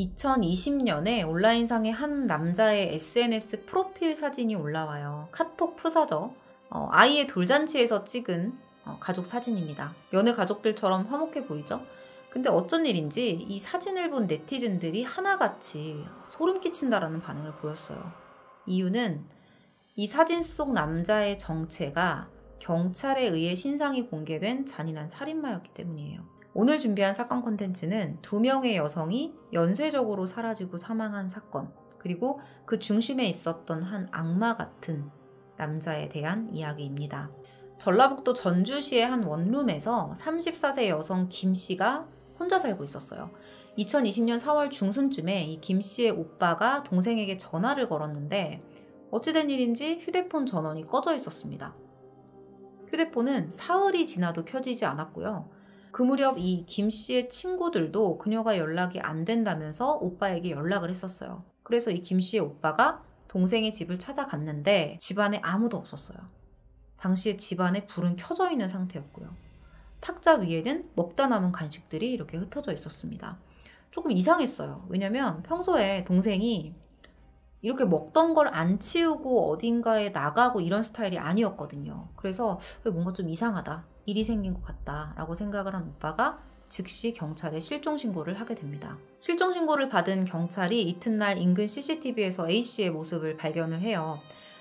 2020년에 온라인상의 한 남자의 SNS 프로필 사진이 올라와요. 카톡 프사죠. 아이의 돌잔치에서 찍은 가족 사진입니다. 연애 가족들처럼 화목해 보이죠? 근데 어쩐 일인지 이 사진을 본 네티즌들이 하나같이 소름 끼친다라는 반응을 보였어요. 이유는 이 사진 속 남자의 정체가 경찰에 의해 신상이 공개된 잔인한 살인마였기 때문이에요. 오늘 준비한 사건 콘텐츠는 2명의 여성이 연쇄적으로 사라지고 사망한 사건, 그리고 그 중심에 있었던 한 악마 같은 남자에 대한 이야기입니다. 전라북도 전주시의 한 원룸에서 34세 여성 김 씨가 혼자 살고 있었어요. 2020년 4월 중순쯤에 이 김 씨의 오빠가 동생에게 전화를 걸었는데 어찌된 일인지 휴대폰 전원이 꺼져 있었습니다. 휴대폰은 사흘이 지나도 켜지지 않았고요. 그 무렵 이 김 씨의 친구들도 그녀가 연락이 안 된다면서 오빠에게 연락을 했었어요. 그래서 이 김 씨의 오빠가 동생의 집을 찾아갔는데 집안에 아무도 없었어요. 당시에 집안에 불은 켜져 있는 상태였고요. 탁자 위에는 먹다 남은 간식들이 이렇게 흩어져 있었습니다. 조금 이상했어요. 왜냐면 평소에 동생이 이렇게 먹던 걸 안 치우고 어딘가에 나가고 이런 스타일이 아니었거든요. 그래서 뭔가 좀 이상하다, 일이 생긴 것 같다 라고 생각을 한 오빠가 즉시 경찰에 실종신고를 하게 됩니다. 실종신고를 받은 경찰이 이튿날 인근 CCTV에서 A씨의 모습을 발견을 해요.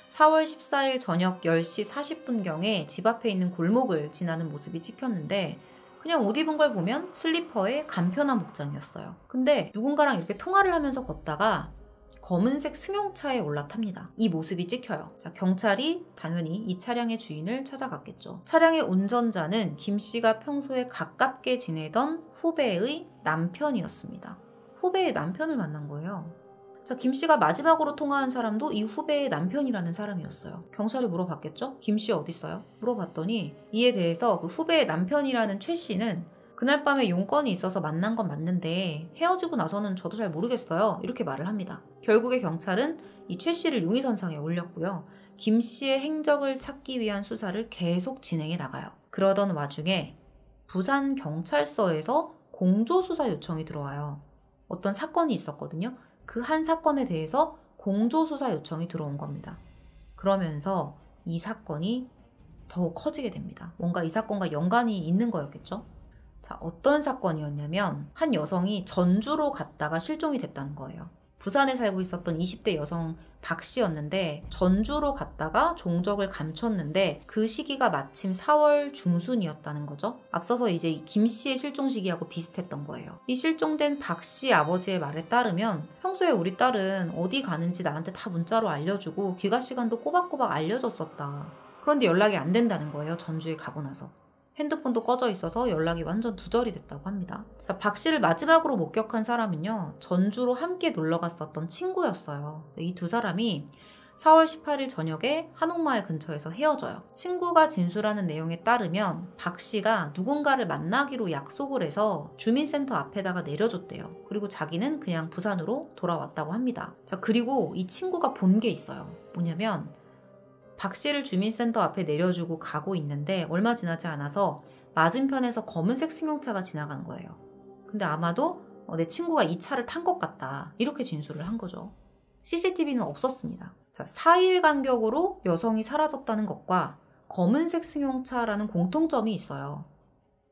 4월 14일 저녁 10시 40분경에 집 앞에 있는 골목을 지나는 모습이 찍혔는데 그냥 옷 입은 걸 보면 슬리퍼에 간편한 복장이었어요. 근데 누군가랑 이렇게 통화를 하면서 걷다가 검은색 승용차에 올라탑니다. 이 모습이 찍혀요. 자, 경찰이 당연히 이 차량의 주인을 찾아갔겠죠. 차량의 운전자는 김 씨가 평소에 가깝게 지내던 후배의 남편이었습니다. 후배의 남편을 만난 거예요. 자, 김 씨가 마지막으로 통화한 사람도 이 후배의 남편이라는 사람이었어요. 경찰이 물어봤겠죠? 김 씨 어디 있어요? 물어봤더니 이에 대해서 그 후배의 남편이라는 최 씨는 그날 밤에 용건이 있어서 만난 건 맞는데 헤어지고 나서는 저도 잘 모르겠어요. 이렇게 말을 합니다. 결국에 경찰은 이 최 씨를 용의선상에 올렸고요. 김 씨의 행적을 찾기 위한 수사를 계속 진행해 나가요. 그러던 와중에 부산경찰서에서 공조수사 요청이 들어와요. 어떤 사건이 있었거든요. 그 한 사건에 대해서 공조수사 요청이 들어온 겁니다. 그러면서 이 사건이 더욱 커지게 됩니다. 뭔가 이 사건과 연관이 있는 거였겠죠? 자, 어떤 사건이었냐면 한 여성이 전주로 갔다가 실종이 됐다는 거예요. 부산에 살고 있었던 20대 여성 박 씨였는데 전주로 갔다가 종적을 감췄는데 그 시기가 마침 4월 중순이었다는 거죠. 앞서서 이제 김 씨의 실종 시기하고 비슷했던 거예요. 이 실종된 박 씨 아버지의 말에 따르면 평소에 우리 딸은 어디 가는지 나한테 다 문자로 알려주고 귀가 시간도 꼬박꼬박 알려줬었다. 그런데 연락이 안 된다는 거예요. 전주에 가고 나서. 핸드폰도 꺼져 있어서 연락이 완전 두절이 됐다고 합니다. 자, 박 씨를 마지막으로 목격한 사람은요, 전주로 함께 놀러 갔었던 친구였어요. 이 두 사람이 4월 18일 저녁에 한옥마을 근처에서 헤어져요. 친구가 진술하는 내용에 따르면 박 씨가 누군가를 만나기로 약속을 해서 주민센터 앞에다가 내려줬대요. 그리고 자기는 그냥 부산으로 돌아왔다고 합니다. 자, 그리고 이 친구가 본 게 있어요. 뭐냐면 박 씨를 주민센터 앞에 내려주고 가고 있는데 얼마 지나지 않아서 맞은편에서 검은색 승용차가 지나가는 거예요. 근데 아마도 내 친구가 이 차를 탄 것 같다. 이렇게 진술을 한 거죠. CCTV는 없었습니다. 자, 4일 간격으로 여성이 사라졌다는 것과 검은색 승용차라는 공통점이 있어요.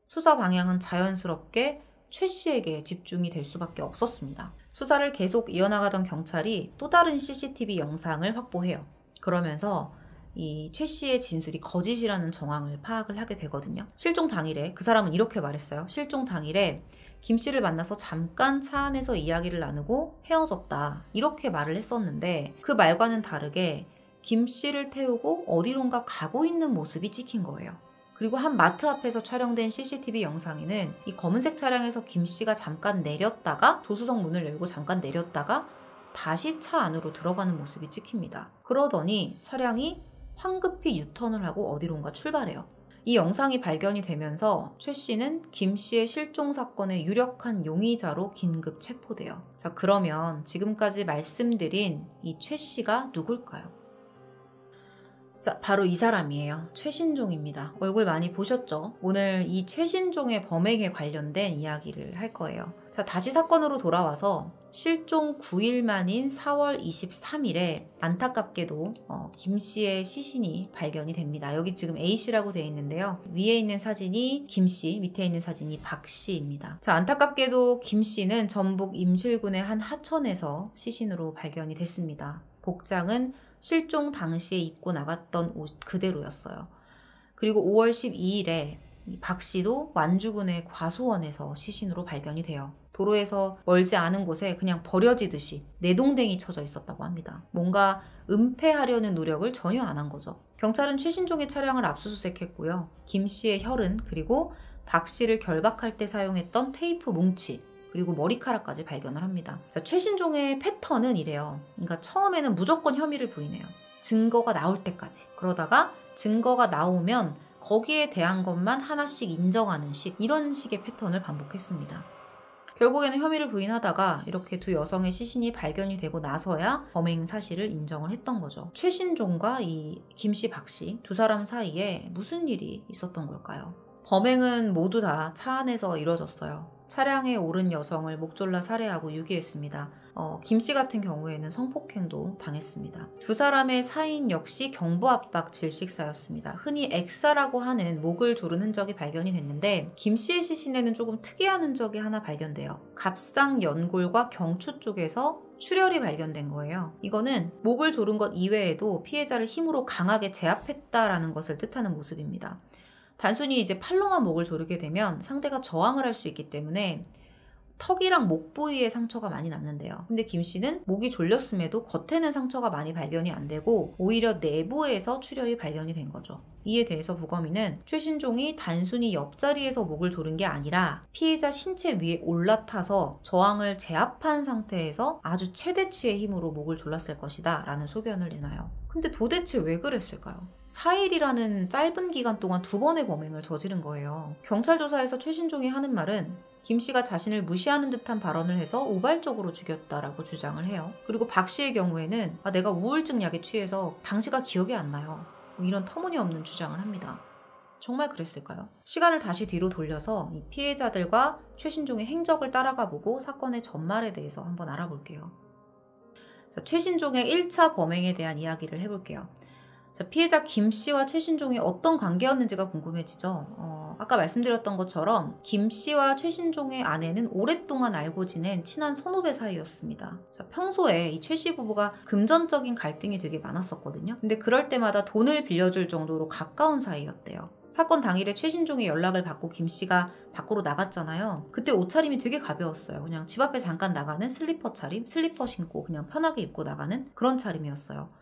수사 방향은 자연스럽게 최 씨에게 집중이 될 수밖에 없었습니다. 수사를 계속 이어나가던 경찰이 또 다른 CCTV 영상을 확보해요. 그러면서 이 최 씨의 진술이 거짓이라는 정황을 파악을 하게 되거든요. 실종 당일에 그 사람은 이렇게 말했어요. 실종 당일에 김 씨를 만나서 잠깐 차 안에서 이야기를 나누고 헤어졌다. 이렇게 말을 했었는데 그 말과는 다르게 김 씨를 태우고 어디론가 가고 있는 모습이 찍힌 거예요. 그리고 한 마트 앞에서 촬영된 CCTV 영상에는 이 검은색 차량에서 김 씨가 잠깐 내렸다가 조수석 문을 열고 잠깐 내렸다가 다시 차 안으로 들어가는 모습이 찍힙니다. 그러더니 차량이 황급히 유턴을 하고 어디론가 출발해요. 이 영상이 발견이 되면서 최 씨는 김 씨의 실종 사건의 유력한 용의자로 긴급 체포돼요. 자, 그러면 지금까지 말씀드린 이 최 씨가 누굴까요? 자, 바로 이 사람이에요. 최신종입니다. 얼굴 많이 보셨죠? 오늘 이 최신종의 범행에 관련된 이야기를 할 거예요. 자, 다시 사건으로 돌아와서 실종 9일 만인 4월 23일에 안타깝게도 김 씨의 시신이 발견이 됩니다. 여기 지금 A씨라고 되어 있는데요. 위에 있는 사진이 김 씨, 밑에 있는 사진이 박 씨입니다. 자, 안타깝게도 김 씨는 전북 임실군의 한 하천에서 시신으로 발견이 됐습니다. 복장은 실종 당시에 입고 나갔던 옷 그대로였어요. 그리고 5월 12일에 박 씨도 완주군의 과수원에서 시신으로 발견이 돼요. 도로에서 멀지 않은 곳에 그냥 버려지듯이 내동댕이 쳐져 있었다고 합니다. 뭔가 은폐하려는 노력을 전혀 안 한 거죠. 경찰은 최신종의 차량을 압수수색했고요. 김 씨의 혈흔 그리고 박 씨를 결박할 때 사용했던 테이프 뭉치 그리고 머리카락까지 발견을 합니다. 자, 최신종의 패턴은 이래요. 그러니까 처음에는 무조건 혐의를 부인해요. 증거가 나올 때까지. 그러다가 증거가 나오면 거기에 대한 것만 하나씩 인정하는 이런 식의 패턴을 반복했습니다. 결국에는 혐의를 부인하다가 이렇게 두 여성의 시신이 발견이 되고 나서야 범행 사실을 인정을 했던 거죠. 최신종과 이 김 씨, 박 씨 두 사람 사이에 무슨 일이 있었던 걸까요? 범행은 모두 다 차 안에서 이뤄졌어요. 차량에 오른 여성을 목졸라 살해하고 유기했습니다. 김 씨 같은 경우에는 성폭행도 당했습니다. 두 사람의 사인 역시 경부압박 질식사였습니다. 흔히 액사라고 하는 목을 조른 흔적이 발견이 됐는데 김 씨의 시신에는 조금 특이한 흔적이 하나 발견돼요. 갑상 연골과 경추 쪽에서 출혈이 발견된 거예요. 이거는 목을 조른 것 이외에도 피해자를 힘으로 강하게 제압했다라는 것을 뜻하는 모습입니다. 단순히 이제 팔로만 목을 조르게 되면 상대가 저항을 할 수 있기 때문에 턱이랑 목 부위에 상처가 많이 남는데요. 근데 김 씨는 목이 졸렸음에도 겉에는 상처가 많이 발견이 안 되고 오히려 내부에서 출혈이 발견이 된 거죠. 이에 대해서 부검인은 최신종이 단순히 옆자리에서 목을 조른 게 아니라 피해자 신체 위에 올라타서 저항을 제압한 상태에서 아주 최대치의 힘으로 목을 졸랐을 것이다 라는 소견을 내놔요. 근데 도대체 왜 그랬을까요? 4일이라는 짧은 기간 동안 2번의 범행을 저지른 거예요. 경찰 조사에서 최신종이 하는 말은 김 씨가 자신을 무시하는 듯한 발언을 해서 우발적으로 죽였다라고 주장을 해요. 그리고 박 씨의 경우에는 내가 우울증 약에 취해서 당시가 기억이 안 나요. 이런 터무니없는 주장을 합니다. 정말 그랬을까요? 시간을 다시 뒤로 돌려서 이 피해자들과 최신종의 행적을 따라가 보고 사건의 전말에 대해서 한번 알아볼게요. 자, 최신종의 1차 범행에 대한 이야기를 해볼게요. 자, 피해자 김 씨와 최신종이 어떤 관계였는지가 궁금해지죠. 아까 말씀드렸던 것처럼 김 씨와 최신종의 아내는 오랫동안 알고 지낸 친한 선후배 사이였습니다. 자, 평소에 이 최 씨 부부가 금전적인 갈등이 되게 많았었거든요. 근데 그럴 때마다 돈을 빌려줄 정도로 가까운 사이였대요. 사건 당일에 최신종의 연락을 받고 김 씨가 밖으로 나갔잖아요. 그때 옷차림이 되게 가벼웠어요. 그냥 집 앞에 잠깐 나가는 슬리퍼 차림, 슬리퍼 신고 그냥 편하게 입고 나가는 그런 차림이었어요.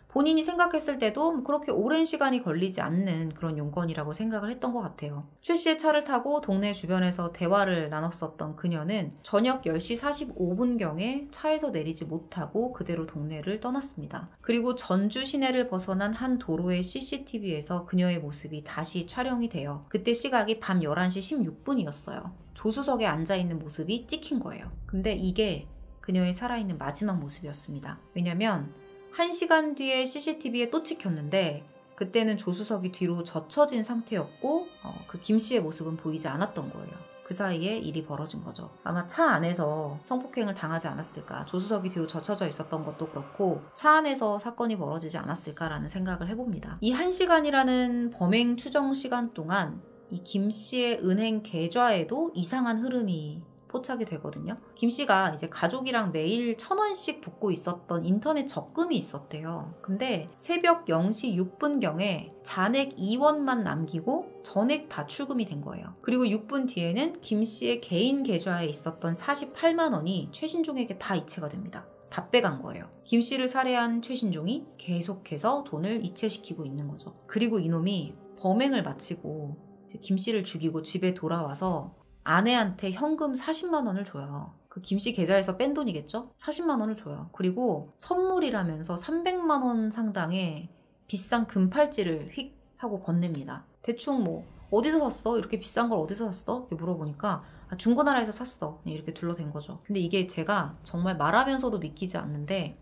본인이 생각했을 때도 그렇게 오랜 시간이 걸리지 않는 그런 용건이라고 생각을 했던 것 같아요. 최 씨의 차를 타고 동네 주변에서 대화를 나눴었던 그녀는 저녁 10시 45분경에 차에서 내리지 못하고 그대로 동네를 떠났습니다. 그리고 전주 시내를 벗어난 한 도로의 CCTV에서 그녀의 모습이 다시 촬영이 돼요. 그때 시각이 밤 11시 16분이었어요. 조수석에 앉아있는 모습이 찍힌 거예요. 근데 이게 그녀의 살아있는 마지막 모습이었습니다. 왜냐면 1시간 뒤에 CCTV에 또 찍혔는데 그때는 조수석이 뒤로 젖혀진 상태였고 그 김 씨의 모습은 보이지 않았던 거예요. 그 사이에 일이 벌어진 거죠. 아마 차 안에서 성폭행을 당하지 않았을까, 조수석이 뒤로 젖혀져 있었던 것도 그렇고 차 안에서 사건이 벌어지지 않았을까라는 생각을 해봅니다. 이 1시간이라는 범행 추정 시간 동안 이 김 씨의 은행 계좌에도 이상한 흐름이 포착이 되거든요. 김 씨가 이제 가족이랑 매일 1,000원씩 붓고 있었던 인터넷 적금이 있었대요. 근데 새벽 0시 6분경에 잔액 2원만 남기고 전액 다 출금이 된 거예요. 그리고 6분 뒤에는 김 씨의 개인 계좌에 있었던 48만 원이 최신종에게 다 이체가 됩니다. 다 빼간 거예요. 김 씨를 살해한 최신종이 계속해서 돈을 이체시키고 있는 거죠. 그리고 이놈이 범행을 마치고 이제 김 씨를 죽이고 집에 돌아와서 아내한테 현금 40만 원을 줘요. 그 김 씨 계좌에서 뺀 돈이겠죠? 40만 원을 줘요. 그리고 선물이라면서 300만 원 상당의 비싼 금팔찌를 휙 하고 건넵니다. 대충 뭐 어디서 샀어? 이렇게 비싼 걸 어디서 샀어? 이렇게 물어보니까 중고나라에서 샀어. 이렇게 둘러댄 거죠. 근데 이게 제가 정말 말하면서도 믿기지 않는데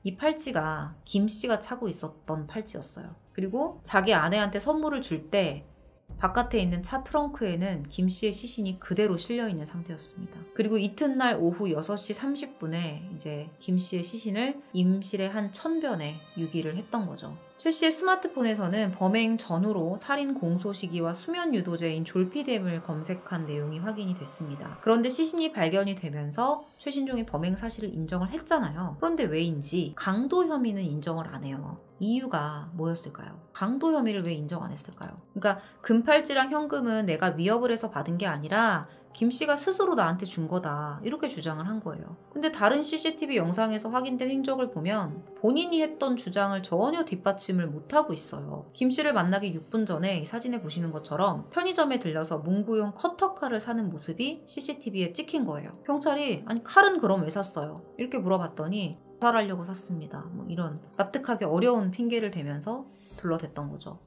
이 팔찌가 김 씨가 차고 있었던 팔찌였어요. 그리고 자기 아내한테 선물을 줄 때 바깥에 있는 차 트렁크에는 김 씨의 시신이 그대로 실려 있는 상태였습니다. 그리고 이튿날 오후 6시 30분에 이제 김 씨의 시신을 임실의 한 천변에 유기를 했던 거죠. 최 씨의 스마트폰에서는 범행 전후로 살인 공소시기와 수면 유도제인 졸피뎀을 검색한 내용이 확인이 됐습니다. 그런데 시신이 발견이 되면서 최신종이 범행 사실을 인정을 했잖아요. 그런데 왜인지 강도 혐의는 인정을 안 해요. 이유가 뭐였을까요? 강도 혐의를 왜 인정 안 했을까요? 그러니까 금팔찌랑 현금은 내가 위협을 해서 받은 게 아니라 김 씨가 스스로 나한테 준 거다, 이렇게 주장을 한 거예요. 근데 다른 CCTV 영상에서 확인된 행적을 보면 본인이 했던 주장을 전혀 뒷받침을 못하고 있어요. 김 씨를 만나기 6분 전에 이 사진에 보시는 것처럼 편의점에 들려서 문구용 커터칼을 사는 모습이 CCTV에 찍힌 거예요. 경찰이 아니 칼은 그럼 왜 샀어요? 이렇게 물어봤더니 자살하려고 샀습니다. 뭐 이런 납득하기 어려운 핑계를 대면서 둘러댔던 거죠.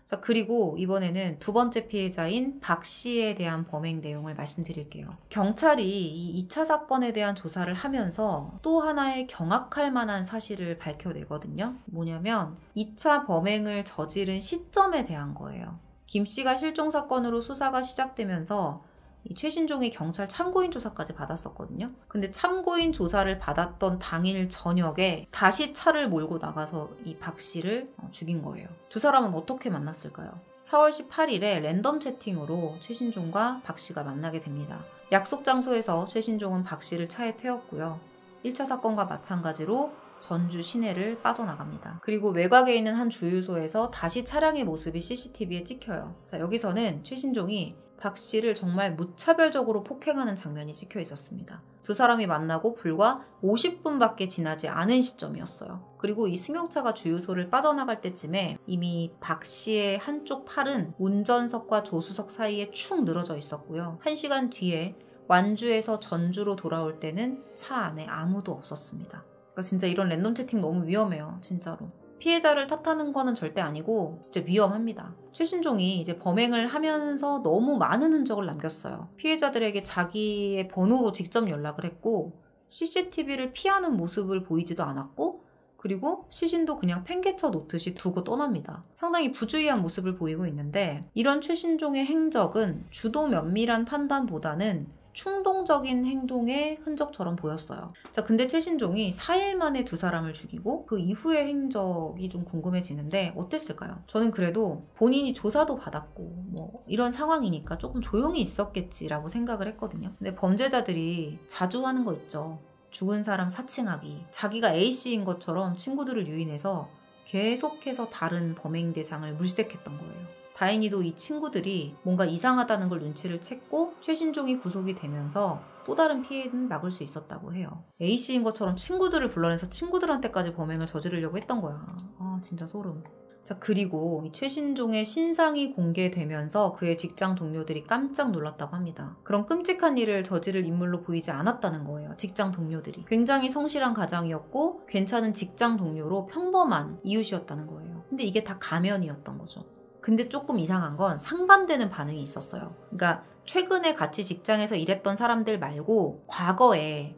자, 그리고 이번에는 두 번째 피해자인 박 씨에 대한 범행 내용을 말씀드릴게요. 경찰이 이 2차 사건에 대한 조사를 하면서 또 하나의 경악할 만한 사실을 밝혀내거든요. 뭐냐면 2차 범행을 저지른 시점에 대한 거예요. 김 씨가 실종 사건으로 수사가 시작되면서 이 최신종이 경찰 참고인 조사까지 받았었거든요. 근데 참고인 조사를 받았던 당일 저녁에 다시 차를 몰고 나가서 이 박 씨를 죽인 거예요. 두 사람은 어떻게 만났을까요? 4월 18일에 랜덤 채팅으로 최신종과 박 씨가 만나게 됩니다. 약속 장소에서 최신종은 박 씨를 차에 태웠고요. 1차 사건과 마찬가지로 전주 시내를 빠져나갑니다. 그리고 외곽에 있는 한 주유소에서 다시 차량의 모습이 CCTV에 찍혀요. 자, 여기서는 최신종이 박 씨를 정말 무차별적으로 폭행하는 장면이 찍혀 있었습니다. 두 사람이 만나고 불과 50분밖에 지나지 않은 시점이었어요. 그리고 이 승용차가 주유소를 빠져나갈 때쯤에 이미 박 씨의 한쪽 팔은 운전석과 조수석 사이에 축 늘어져 있었고요. 1시간 뒤에 완주에서 전주로 돌아올 때는 차 안에 아무도 없었습니다. 그러니까 진짜 이런 랜덤 채팅 너무 위험해요. 진짜로. 피해자를 탓하는 거는 절대 아니고 진짜 위험합니다. 최신종이 이제 범행을 하면서 너무 많은 흔적을 남겼어요. 피해자들에게 자기의 번호로 직접 연락을 했고 CCTV를 피하는 모습을 보이지도 않았고 그리고 시신도 그냥 팽개쳐 놓듯이 두고 떠납니다. 상당히 부주의한 모습을 보이고 있는데 이런 최신종의 행적은 주도 면밀한 판단보다는 충동적인 행동의 흔적처럼 보였어요. 자, 근데 최신종이 4일 만에 두 사람을 죽이고 그 이후의 행적이 좀 궁금해지는데 어땠을까요? 저는 그래도 본인이 조사도 받았고 뭐 이런 상황이니까 조금 조용히 있었겠지라고 생각을 했거든요. 근데 범죄자들이 자주 하는 거 있죠. 죽은 사람 사칭하기. 자기가 A씨인 것처럼 친구들을 유인해서 계속해서 다른 범행 대상을 물색했던 거예요. 다행히도 이 친구들이 뭔가 이상하다는 걸 눈치를 챘고 최신종이 구속이 되면서 또 다른 피해는 막을 수 있었다고 해요. A씨인 것처럼 친구들을 불러내서 친구들한테까지 범행을 저지르려고 했던 거야. 아, 진짜 소름. 자, 그리고 이 최신종의 신상이 공개되면서 그의 직장 동료들이 깜짝 놀랐다고 합니다. 그런 끔찍한 일을 저지를 인물로 보이지 않았다는 거예요. 직장 동료들이. 굉장히 성실한 가장이었고 괜찮은 직장 동료로 평범한 이웃이었다는 거예요. 근데 이게 다 가면이었던 거죠. 근데 조금 이상한 건 상반되는 반응이 있었어요. 그러니까 최근에 같이 직장에서 일했던 사람들 말고 과거에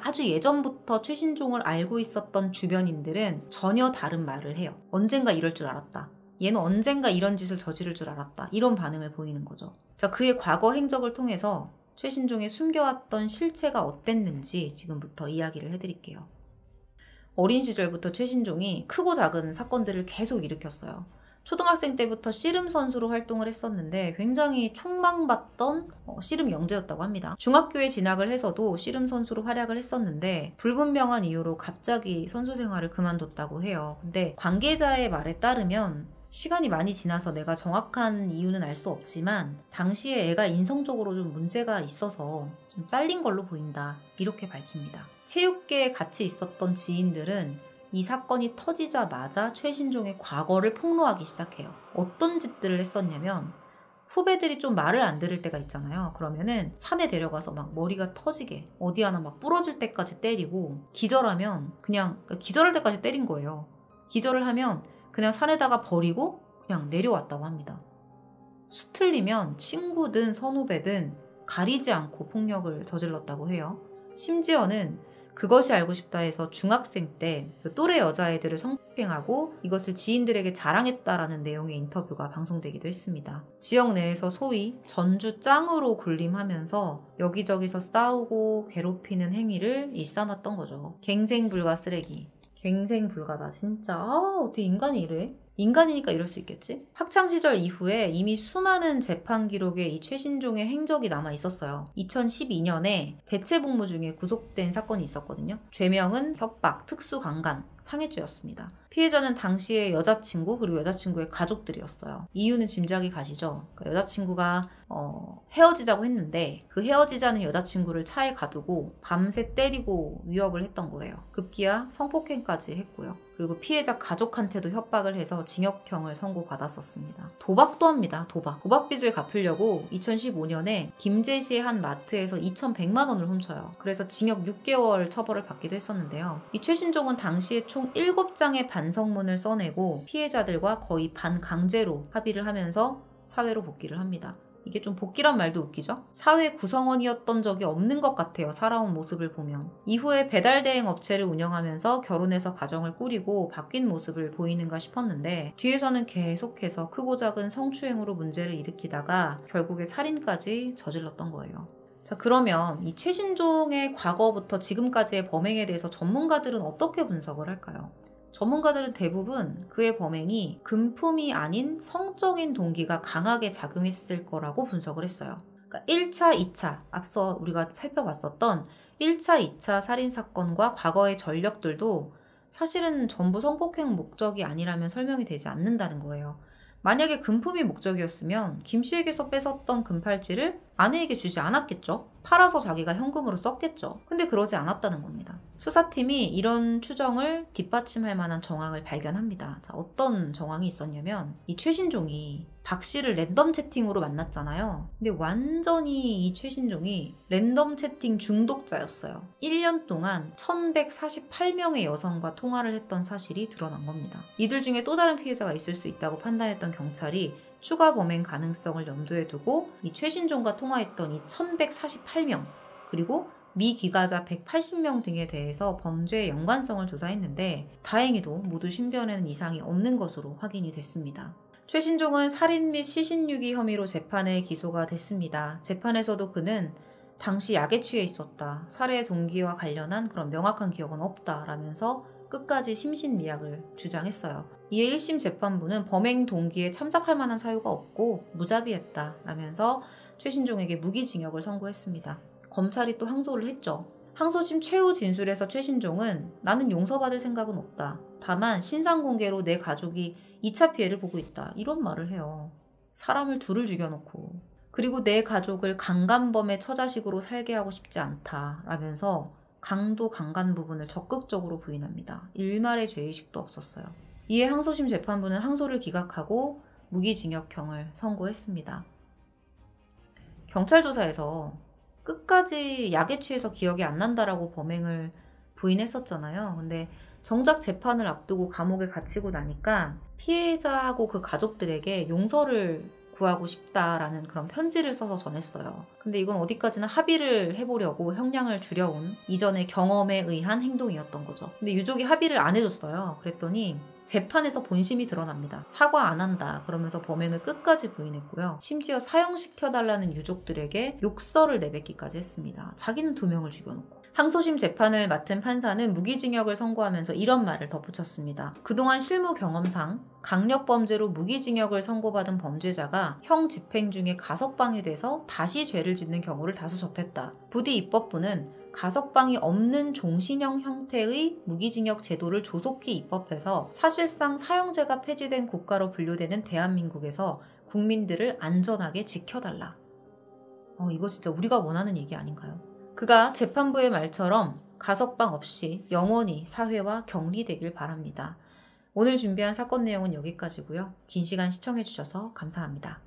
아주 예전부터 최신종을 알고 있었던 주변인들은 전혀 다른 말을 해요. 언젠가 이럴 줄 알았다. 얘는 언젠가 이런 짓을 저지를 줄 알았다. 이런 반응을 보이는 거죠. 자, 그의 과거 행적을 통해서 최신종의 숨겨왔던 실체가 어땠는지 지금부터 이야기를 해드릴게요. 어린 시절부터 최신종이 크고 작은 사건들을 계속 일으켰어요. 초등학생 때부터 씨름 선수로 활동을 했었는데 굉장히 촉망받던 씨름 영재였다고 합니다. 중학교에 진학을 해서도 씨름 선수로 활약을 했었는데 불분명한 이유로 갑자기 선수 생활을 그만뒀다고 해요. 근데 관계자의 말에 따르면 시간이 많이 지나서 내가 정확한 이유는 알 수 없지만 당시에 애가 인성적으로 좀 문제가 있어서 좀 잘린 걸로 보인다. 이렇게 밝힙니다. 체육계에 같이 있었던 지인들은 이 사건이 터지자마자 최신종의 과거를 폭로하기 시작해요. 어떤 짓들을 했었냐면 후배들이 좀 말을 안 들을 때가 있잖아요. 그러면은 산에 데려가서 막 머리가 터지게 어디 하나 막 부러질 때까지 때리고 기절하면 그냥 기절할 때까지 때린 거예요. 기절을 하면 그냥 산에다가 버리고 그냥 내려왔다고 합니다. 수틀리면 친구든 선후배든 가리지 않고 폭력을 저질렀다고 해요. 심지어는 그것이 알고 싶다 해서 중학생 때 그 또래 여자애들을 성폭행하고 이것을 지인들에게 자랑했다라는 내용의 인터뷰가 방송되기도 했습니다. 지역 내에서 소위 전주 짱으로 군림하면서 여기저기서 싸우고 괴롭히는 행위를 일삼았던 거죠. 갱생불가 쓰레기. 갱생불가다 진짜. 어떻게 인간이 이래? 인간이니까 이럴 수 있겠지? 학창시절 이후에 이미 수많은 재판 기록에 이 최신종의 행적이 남아 있었어요. 2012년에 대체복무 중에 구속된 사건이 있었거든요. 죄명은 협박, 특수강간, 상해죄였습니다. 피해자는 당시의 여자친구 그리고 여자친구의 가족들이었어요. 이유는 짐작이 가시죠? 그러니까 여자친구가 헤어지자고 했는데 그 헤어지자는 여자친구를 차에 가두고 밤새 때리고 위협을 했던 거예요. 급기야 성폭행까지 했고요. 그리고 피해자 가족한테도 협박을 해서 징역형을 선고받았었습니다. 도박도 합니다. 도박빚을 갚으려고 2015년에 김제시의 한 마트에서 2,100만 원을 훔쳐요. 그래서 징역 6개월 처벌을 받기도 했었는데요. 이 최신종은 당시에 총 7장의 반성문을 써내고 피해자들과 거의 반강제로 합의를 하면서 사회로 복귀를 합니다. 이게 좀 복귀란 말도 웃기죠? 사회 구성원이었던 적이 없는 것 같아요. 살아온 모습을 보면. 이후에 배달대행 업체를 운영하면서 결혼해서 가정을 꾸리고 바뀐 모습을 보이는가 싶었는데 뒤에서는 계속해서 크고 작은 성추행으로 문제를 일으키다가 결국에 살인까지 저질렀던 거예요. 자, 그러면 이 최신종의 과거부터 지금까지의 범행에 대해서 전문가들은 어떻게 분석을 할까요? 전문가들은 대부분 그의 범행이 금품이 아닌 성적인 동기가 강하게 작용했을 거라고 분석을 했어요. 그러니까 1차, 2차, 앞서 우리가 살펴봤었던 1차, 2차 살인사건과 과거의 전력들도 사실은 전부 성폭행 목적이 아니라면 설명이 되지 않는다는 거예요. 만약에 금품이 목적이었으면 김 씨에게서 뺏었던 금팔찌를 아내에게 주지 않았겠죠? 팔아서 자기가 현금으로 썼겠죠. 근데 그러지 않았다는 겁니다. 수사팀이 이런 추정을 뒷받침할 만한 정황을 발견합니다. 자, 어떤 정황이 있었냐면 이 최신종이 박 씨를 랜덤 채팅으로 만났잖아요. 근데 완전히 이 최신종이 랜덤 채팅 중독자였어요. 1년 동안 1148명의 여성과 통화를 했던 사실이 드러난 겁니다. 이들 중에 또 다른 피해자가 있을 수 있다고 판단했던 경찰이 추가 범행 가능성을 염두에 두고 이 최신종과 통화했던 이 1148명 그리고 미귀가자 180명 등에 대해서 범죄의 연관성을 조사했는데 다행히도 모두 신변에는 이상이 없는 것으로 확인이 됐습니다. 최신종은 살인 및 시신유기 혐의로 재판에 기소가 됐습니다. 재판에서도 그는 당시 약에 취해 있었다. 살해 동기와 관련한 그런 명확한 기억은 없다라면서 끝까지 심신미약을 주장했어요. 이에 1심 재판부는 범행 동기에 참작할 만한 사유가 없고 무자비했다라면서 최신종에게 무기징역을 선고했습니다. 검찰이 또 항소를 했죠. 항소심 최후 진술에서 최신종은 나는 용서받을 생각은 없다. 다만 신상공개로 내 가족이 2차 피해를 보고 있다. 이런 말을 해요. 사람을 둘을 죽여놓고. 그리고 내 가족을 강간범의 처자식으로 살게 하고 싶지 않다. 라면서 강도 강간 부분을 적극적으로 부인합니다. 일말의 죄의식도 없었어요. 이에 항소심 재판부는 항소를 기각하고 무기징역형을 선고했습니다. 경찰 조사에서 끝까지 약에 취해서 기억이 안 난다라고 범행을 부인했었잖아요. 근데 정작 재판을 앞두고 감옥에 갇히고 나니까 피해자하고 그 가족들에게 용서를 구하고 싶다라는 그런 편지를 써서 전했어요. 근데 이건 어디까지나 합의를 해보려고 형량을 줄여온 이전의 경험에 의한 행동이었던 거죠. 근데 유족이 합의를 안 해줬어요. 그랬더니 재판에서 본심이 드러납니다. 사과 안 한다 그러면서 범행을 끝까지 부인했고요. 심지어 사형시켜달라는 유족들에게 욕설을 내뱉기까지 했습니다. 자기는 2명을 죽여놓고. 항소심 재판을 맡은 판사는 무기징역을 선고하면서 이런 말을 덧붙였습니다. 그동안 실무 경험상 강력범죄로 무기징역을 선고받은 범죄자가 형 집행 중에 가석방이 돼서 다시 죄를 짓는 경우를 다수 접했다. 부디 입법부는 가석방이 없는 종신형 형태의 무기징역 제도를 조속히 입법해서 사실상 사형제가 폐지된 국가로 분류되는 대한민국에서 국민들을 안전하게 지켜달라. 이거 진짜 우리가 원하는 얘기 아닌가요? 그가 재판부의 말처럼 가석방 없이 영원히 사회와 격리되길 바랍니다. 오늘 준비한 사건 내용은 여기까지고요. 긴 시간 시청해주셔서 감사합니다.